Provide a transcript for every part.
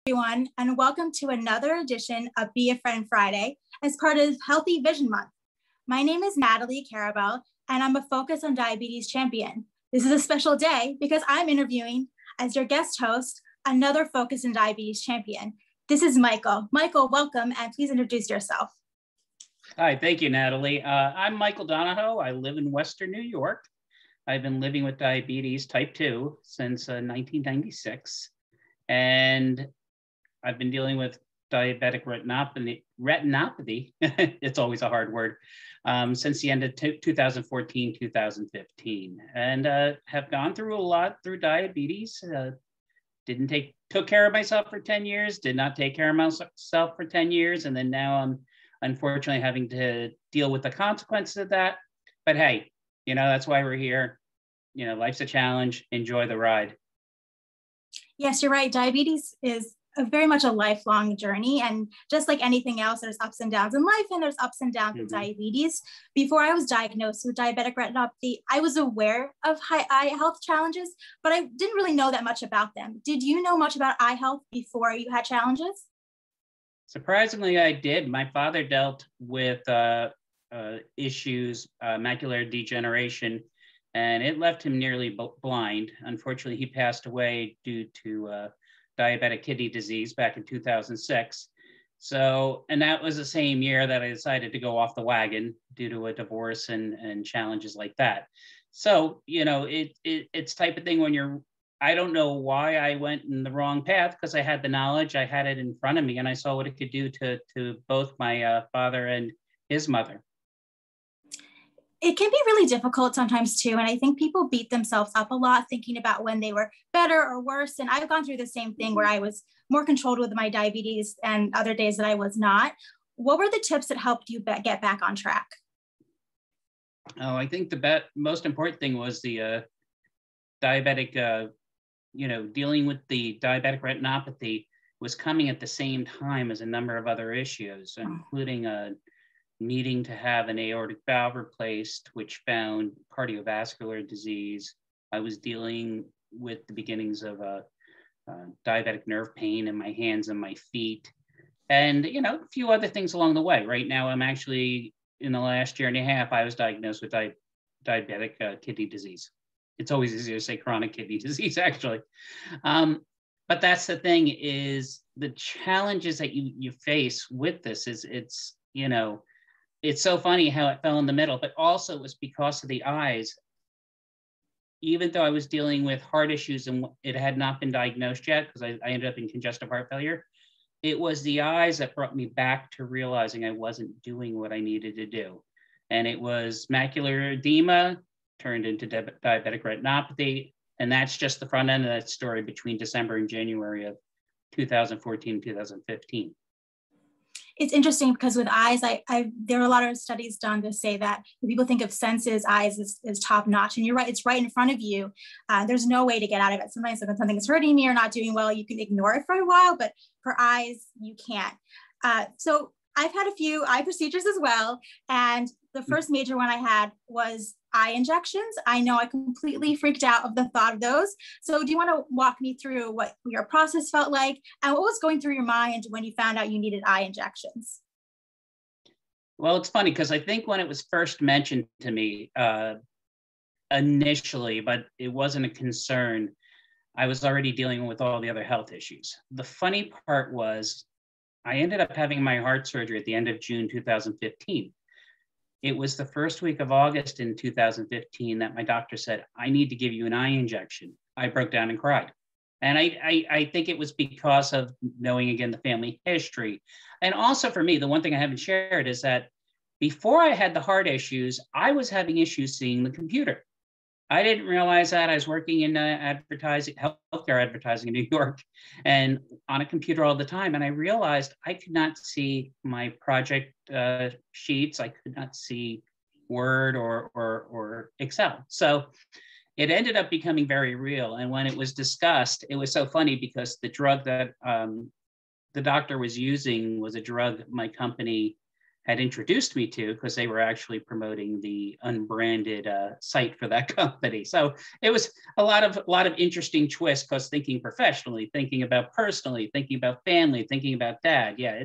everyone, and welcome to another edition of Be a Friend Friday as part of Healthy Vision Month. My name is Natalie Karabel, and I'm a Focus on Diabetes champion. This is a special day because I'm interviewing, as your guest host, another Focus on Diabetes champion. This is Michael. Michael, welcome, and please introduce yourself. Hi, thank you, Natalie. I'm Michael Donohoe. I live in Western New York. I've been living with diabetes type 2 since 1996, and I've been dealing with diabetic retinopathy, it's always a hard word, since the end of 2014, 2015, and have gone through a lot through diabetes. Took care of myself for 10 years, did not take care of myself for 10 years, and then now I'm unfortunately having to deal with the consequences of that. But hey, that's why we're here. Life's a challenge. Enjoy the ride. Yes, you're right. Diabetes is very much a lifelong journey. And just like anything else, there's ups and downs in life, and there's ups and downs with diabetes. Before I was diagnosed with diabetic retinopathy, I was aware of eye health challenges, but I didn't really know that much about them. Did you know much about eye health before you had challenges? Surprisingly, I did. My father dealt with issues, macular degeneration, and it left him nearly blind. Unfortunately, he passed away due to diabetic kidney disease back in 2006. And that was the same year that I decided to go off the wagon due to a divorce and challenges like that. So, it's type of thing when I don't know why I went in the wrong path, because I had the knowledge, I had it in front of me, and I saw what it could do to both my father and his mother. It can be really difficult sometimes too. And I think people beat themselves up a lot thinking about when they were better or worse. And I've gone through the same thing where I was more controlled with my diabetes and other days that I was not. What were the tips that helped you get back on track? Oh, I think the most important thing was the diabetic, dealing with the diabetic retinopathy was coming at the same time as a number of other issues, including needing to have an aortic valve replaced, which found cardiovascular disease. I was dealing with the beginnings of diabetic nerve pain in my hands and my feet, and a few other things along the way. Right now, I'm actually, in the last year and a half, I was diagnosed with diabetic kidney disease. It's always easier to say chronic kidney disease, actually. But that's the thing, is the challenges that you face with this is it's so funny how it fell in the middle, but also it was because of the eyes. Even though I was dealing with heart issues and it had not been diagnosed yet, because I ended up in congestive heart failure, it was the eyes that brought me back to realizing I wasn't doing what I needed to do. And it was macular edema turned into diabetic retinopathy. And that's just the front end of that story between December and January of 2014, 2015. It's interesting because with eyes, there are a lot of studies done to say that when people think of senses, eyes is top notch. And you're right, it's right in front of you. There's no way to get out of it. Sometimes if something is hurting me or not doing well, you can ignore it for a while, but for eyes, you can't. So I've had a few eye procedures as well. And the first major one I had was eye injections. I know I completely freaked out of the thought of those. So do you want to walk me through what your process felt like and what was going through your mind when you found out you needed eye injections? Well, it's funny because I think when it was first mentioned to me initially, but it wasn't a concern, I was already dealing with all the other health issues. The funny part was I ended up having my heart surgery at the end of June 2015. It was the first week of August in 2015 that my doctor said, I need to give you an eye injection. I broke down and cried. And I think it was because of knowing, again, the family history. And also for me, the one thing I haven't shared is that before I had the heart issues, I was having issues seeing the computer. I didn't realize that. I was working in healthcare advertising in New York and on a computer all the time. And I realized I could not see my project sheets. I could not see Word or Excel. So it ended up becoming very real. And when it was discussed, it was so funny because the drug that the doctor was using was a drug my company had introduced me to, because they were actually promoting the unbranded site for that company. So it was a lot of interesting twists, because thinking professionally, thinking about personally, thinking about family, thinking about dad. Yeah,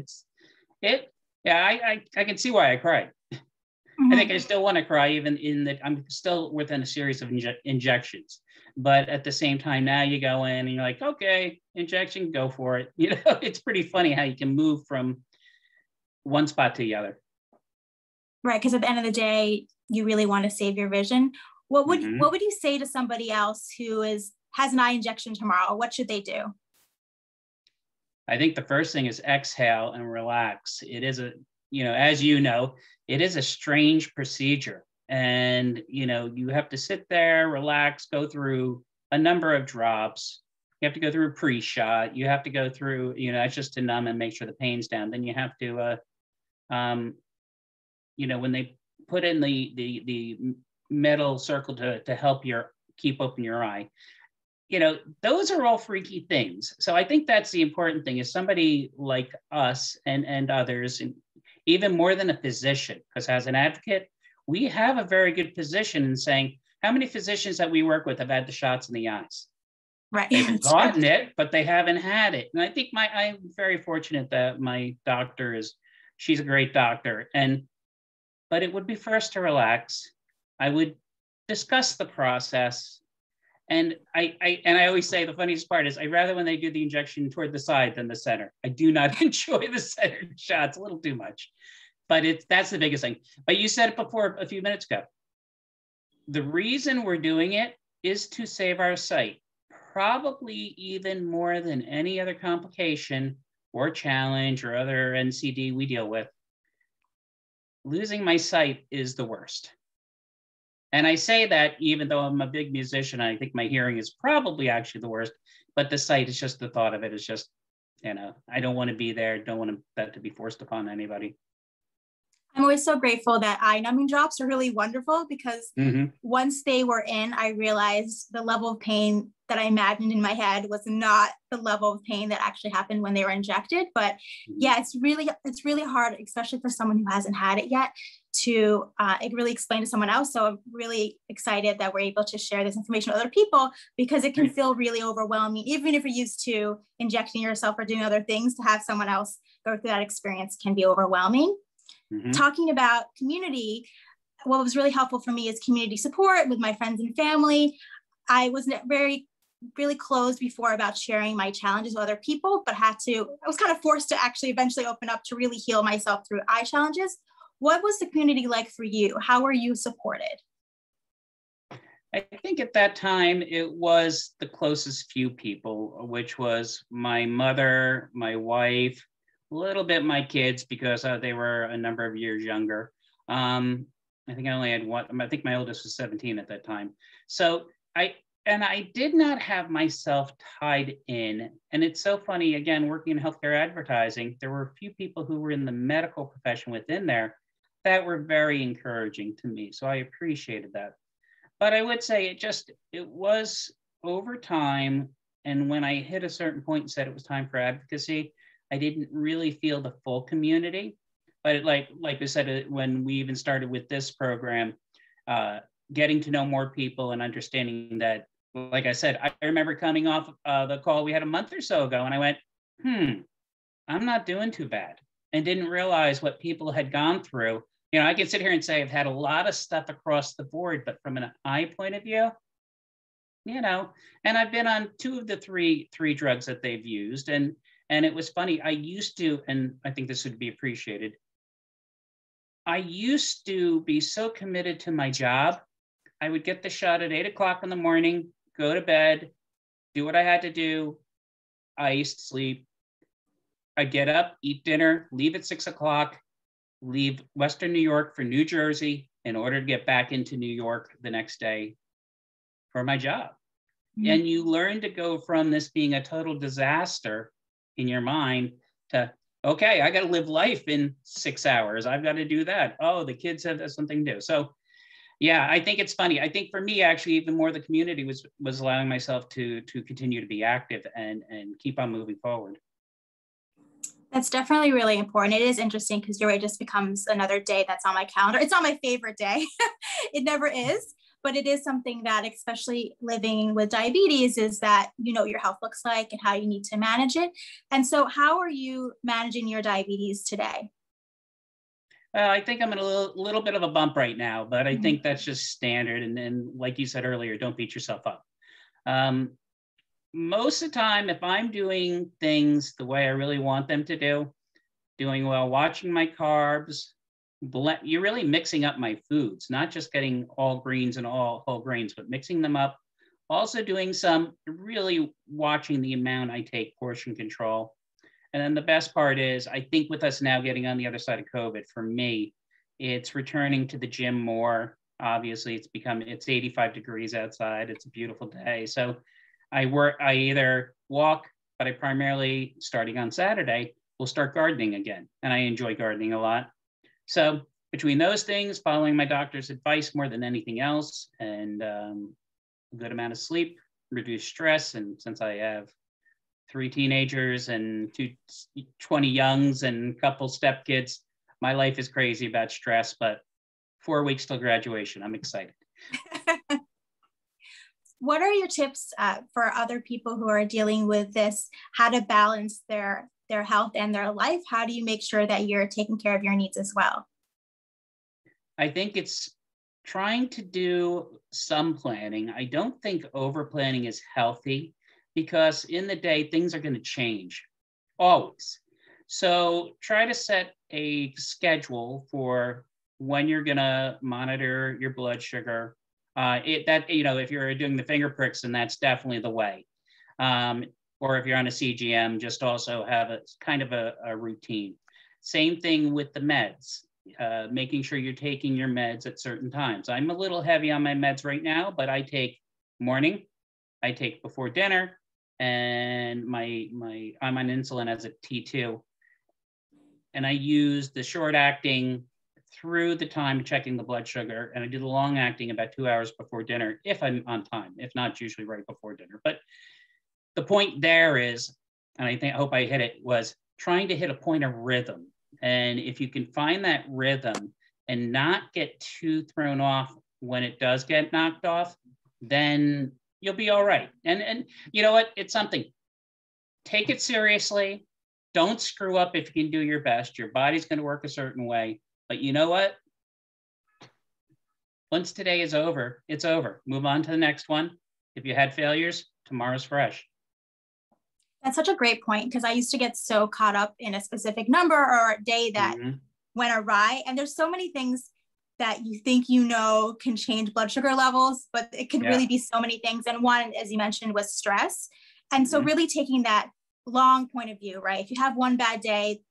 I can see why I cried. I think I still want to cry, even in that I'm still within a series of injections. But at the same time, now you go in and you're like, okay, injection, go for it. You know, it's pretty funny how you can move from one spot to the other. Right, because at the end of the day, you really want to save your vision. What would you say to somebody else who has an eye injection tomorrow? What should they do? I think the first thing is exhale and relax. It is as you know, it is a strange procedure. And, you have to sit there, relax, go through a number of drops. You have to go through a pre-shot. You have to go through, it's just to numb and make sure the pain's down. Then you have to, when they put in the metal circle to help keep open your eye, those are all freaky things. So I think that's the important thing, is somebody like us and others, and even more than a physician, because as an advocate, we have a very good position in saying how many physicians that we work with have had the shots in the eyes. Right. They've gotten it, but they haven't had it. And I think I'm very fortunate that my doctor she's a great doctor. But it would be first to relax. I would discuss the process. And I always say the funniest part is I'd rather when they do the injection toward the side than the center. I do not enjoy the center shots, a little too much. But that's the biggest thing. But you said it before a few minutes ago. The reason we're doing it is to save our sight, probably even more than any other complication or challenge or other NCD we deal with. Losing my sight is the worst. And I say that even though I'm a big musician, I think my hearing is probably actually the worst, but the sight is just the thought of it is just, I don't want to be there. Don't want that to be forced upon anybody. I'm always so grateful that eye numbing drops are really wonderful, because once they were in, I realized the level of pain that I imagined in my head was not the level of pain that actually happened when they were injected. But yeah, it's really hard, especially for someone who hasn't had it yet, to really explain to someone else. So I'm really excited that we're able to share this information with other people, because it can feel really overwhelming, even if you're used to injecting yourself or doing other things. To have someone else go through that experience can be overwhelming. Talking about community, what was really helpful for me is community support with my friends and family. I was really closed before about sharing my challenges with other people, but I was kind of forced to actually eventually open up to really heal myself through eye challenges. What was the community like for you? How were you supported? I think at that time it was the closest few people, which was my mother, my wife, a little bit my kids, because they were a number of years younger. I think I only had one. I think my oldest was 17 at that time. So I did not have myself tied in. And it's so funny, again, working in healthcare advertising, there were a few people who were in the medical profession within there that were very encouraging to me. So I appreciated that. But I would say it was over time. And when I hit a certain point and said it was time for advocacy, I didn't really feel the full community. But like I said, when we even started with this program, getting to know more people and understanding that, like I said, I remember coming off the call we had a month or so ago, and I went, I'm not doing too bad, and didn't realize what people had gone through. I can sit here and say I've had a lot of stuff across the board, but from an eye point of view, and I've been on 2 of the three drugs that they've used. And it was funny, I used to, and I think this would be appreciated, I used to be so committed to my job. I would get the shot at 8 o'clock in the morning, go to bed, do what I had to do, ice, sleep. I'd get up, eat dinner, leave at 6 o'clock, leave Western New York for New Jersey in order to get back into New York the next day for my job. And you learn to go from this being a total disaster in your mind to, okay, I got to live life in 6 hours. I've got to do that. Oh, the kids have something to do. So yeah, I think it's funny. I think for me, actually, even more the community was allowing myself to continue to be active and keep on moving forward. That's definitely really important. It is interesting because you're right, it just becomes another day that's on my calendar. It's not my favorite day. It never is, but it is something that, especially living with diabetes, is that you know what your health looks like and how you need to manage it. And so, how are you managing your diabetes today? I think I'm in a little bit of a bump right now, but I Mhm. think that's just standard. And then, like you said earlier, don't beat yourself up. Um, Most of the time, if I'm doing things the way I really want them to do, doing well, watching my carbs, you're really mixing up my foods, not just getting all greens and all whole grains, but mixing them up. Also doing some really watching the amount I take, portion control. And then the best part is, I think with us now getting on the other side of COVID, for me, it's returning to the gym more. Obviously, it's 85 degrees outside. It's a beautiful day. So I either walk, but I primarily, starting on Saturday, will start gardening again. And I enjoy gardening a lot. So between those things, following my doctor's advice more than anything else, and a good amount of sleep, reduce stress. And since I have three teenagers and 20 youngs and a couple stepkids, my life is crazy about stress, but 4 weeks till graduation. I'm excited. What are your tips for other people who are dealing with this? How to balance their health and their life? How do you make sure that you're taking care of your needs as well? I think it's trying to do some planning. I don't think over planning is healthy because in the day, things are going to change always. So try to set a schedule for when you're going to monitor your blood sugar. If you're doing the finger pricks, then that's definitely the way. Um, or if you're on a CGM, just also have a kind of a routine. Same thing with the meds. Making sure you're taking your meds at certain times. I'm a little heavy on my meds right now, but I take morning, I take before dinner, and I'm on insulin as a T2, and I use the short acting through the time of checking the blood sugar, and I do the long acting about 2 hours before dinner if I'm on time. If not, it's usually right before dinner. But the point there is, and I hope I hit it, was trying to hit a point of rhythm. And if you can find that rhythm and not get too thrown off when it does get knocked off, then you'll be all right. And you know what? It's something. Take it seriously. Don't screw up if you can do your best. Your body's going to work a certain way. But you know what? Once today is over, it's over. Move on to the next one. If you had failures, tomorrow's fresh. That's such a great point because I used to get so caught up in a specific number or a day that went awry. And there's so many things that you think you know can change blood sugar levels, but it can really be so many things. And one, as you mentioned, was stress. And so really taking that long point of view, right? If you have one bad day,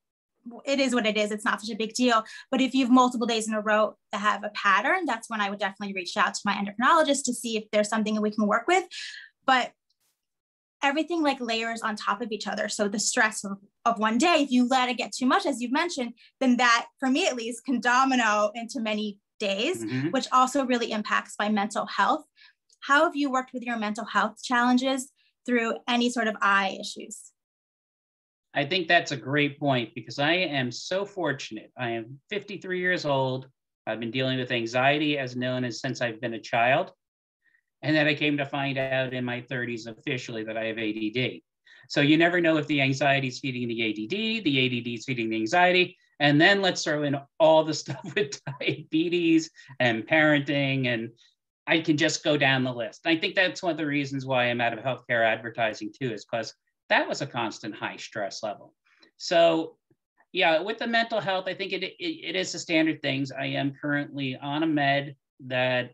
it is what it is. It's not such a big deal. But if you have multiple days in a row that have a pattern, that's when I would definitely reach out to my endocrinologist to see if there's something that we can work with. But everything like layers on top of each other. So the stress of one day, if you let it get too much, as you've mentioned, then that, for me at least, can domino into many days, which also really impacts my mental health. How have you worked with your mental health challenges through any sort of eye issues? I think that's a great point because I am so fortunate. I am 53 years old. I've been dealing with anxiety as known as since I've been a child. And then I came to find out in my 30s officially that I have ADD. So you never know if the anxiety is feeding the ADD is feeding the anxiety. And then let's throw in all the stuff with diabetes and parenting. And I can just go down the list. I think that's one of the reasons why I'm out of healthcare advertising too, is because that was a constant high stress level. So yeah, with the mental health, I think it is the standard things. I am currently on a med that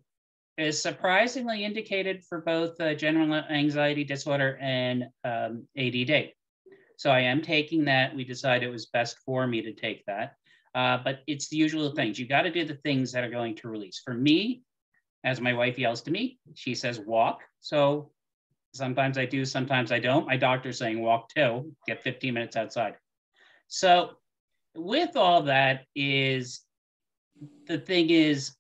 is surprisingly indicated for both general anxiety disorder and ADD. So I am taking that. We decided it was best for me to take that. But it's the usual things. You got to do the things that are going to release. For me, as my wife yells to me, she says, walk. So sometimes I do, sometimes I don't. My doctor's saying walk too, get 15 minutes outside. So with all that is, the thing is,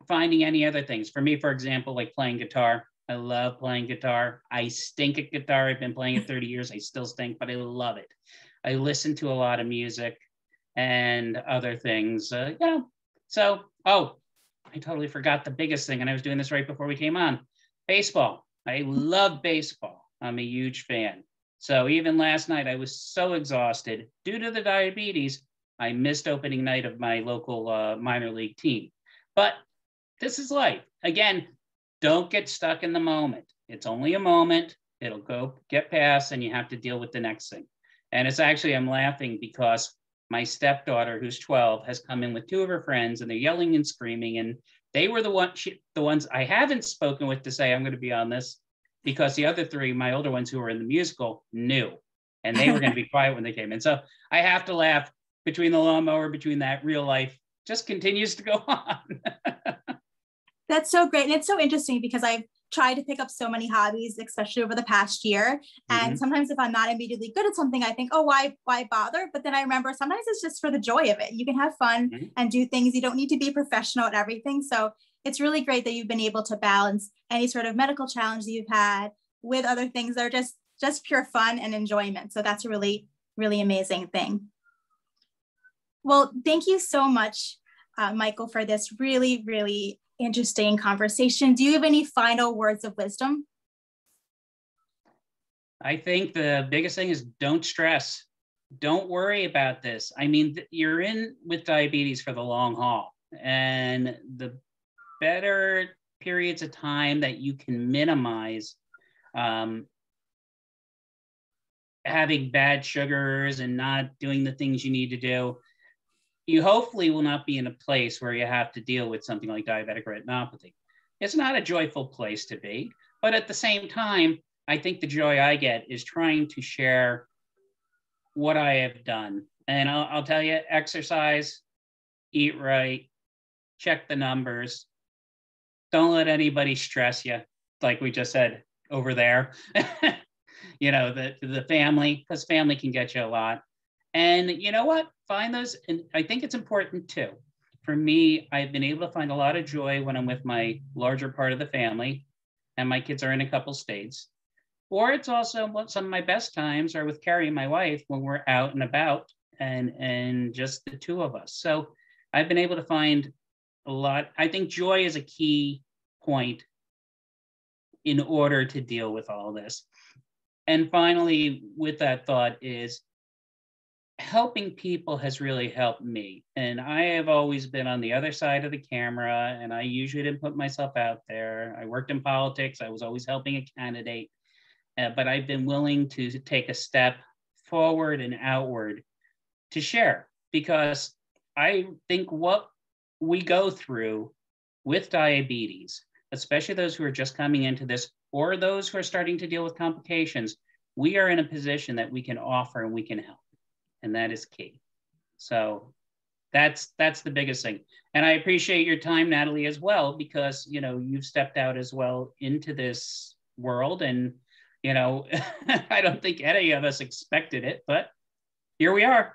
finding any other things. For me, for example, like playing guitar. I love playing guitar. I stink at guitar. I've been playing it 30 years. I still stink, but I love it. I listen to a lot of music and other things, So, oh, I totally forgot the biggest thing, and I was doing this right before we came on. Baseball. I love baseball. I'm a huge fan. So even last night, I was so exhausted due to the diabetes, I missed opening night of my local minor league team. But this is life. Again, don't get stuck in the moment. It's only a moment. It'll get past, and you have to deal with the next thing. And it's actually, I'm laughing because my stepdaughter, who's 12, has come in with two of her friends, and they're yelling and screaming. And they were the ones I haven't spoken with to say I'm going to be on this, because the other three, my older ones who were in the musical, knew, and they were going to be quiet when they came in. So I have to laugh between the lawnmower, between that, real life just continues to go on. That's so great. And it's so interesting because I've tried to pick up so many hobbies, especially over the past year. And sometimes if I'm not immediately good at something, I think, oh, why bother? But then I remember sometimes it's just for the joy of it. You can have fun and do things. You don't need to be professional at everything. So it's really great that you've been able to balance any sort of medical challenge that you've had with other things that are just pure fun and enjoyment. So that's a really, really amazing thing. Well, thank you so much, Michael, for this really, really interesting conversation. Do you have any final words of wisdom? I think the biggest thing is don't stress. Don't worry about this. I mean, you're in with diabetes for the long haul, and the better periods of time that you can minimize having bad sugars and not doing the things you need to do, you hopefully will not be in a place where you have to deal with something like diabetic retinopathy. It's not a joyful place to be, but at the same time, I think the joy I get is trying to share what I have done. And I'll tell you, exercise, eat right, check the numbers. Don't let anybody stress you, like we just said over there. The family, because family can get you a lot. And you know what? Find those. And I think it's important too. For me, I've been able to find a lot of joy when I'm with my larger part of the family, and my kids are in a couple states. Or it's also some of my best times are with Carrie, my wife, when we're out and about and just the two of us. So I've been able to find a lot. I think joy is a key point in order to deal with all this. And finally, with that thought is helping people has really helped me. And I have always been on the other side of the camera, and I usually didn't put myself out there. I worked in politics. I was always helping a candidate, but I've been willing to take a step forward and outward to share, because I think what we go through with diabetes, especially those who are just coming into this or those who are starting to deal with complications, we are in a position that we can offer and we can help. And that is key. So that's the biggest thing. And I appreciate your time, Natalie, as well, because, you've stepped out as well into this world. And, I don't think any of us expected it, but here we are.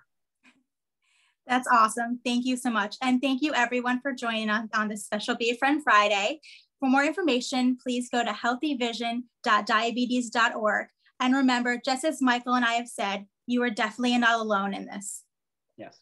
That's awesome. Thank you so much. And thank you everyone for joining us on this special Be a Friend Friday. For more information, please go to healthyvision.diabetes.org. And remember, just as Michael and I have said, you are definitely not alone in this. Yes.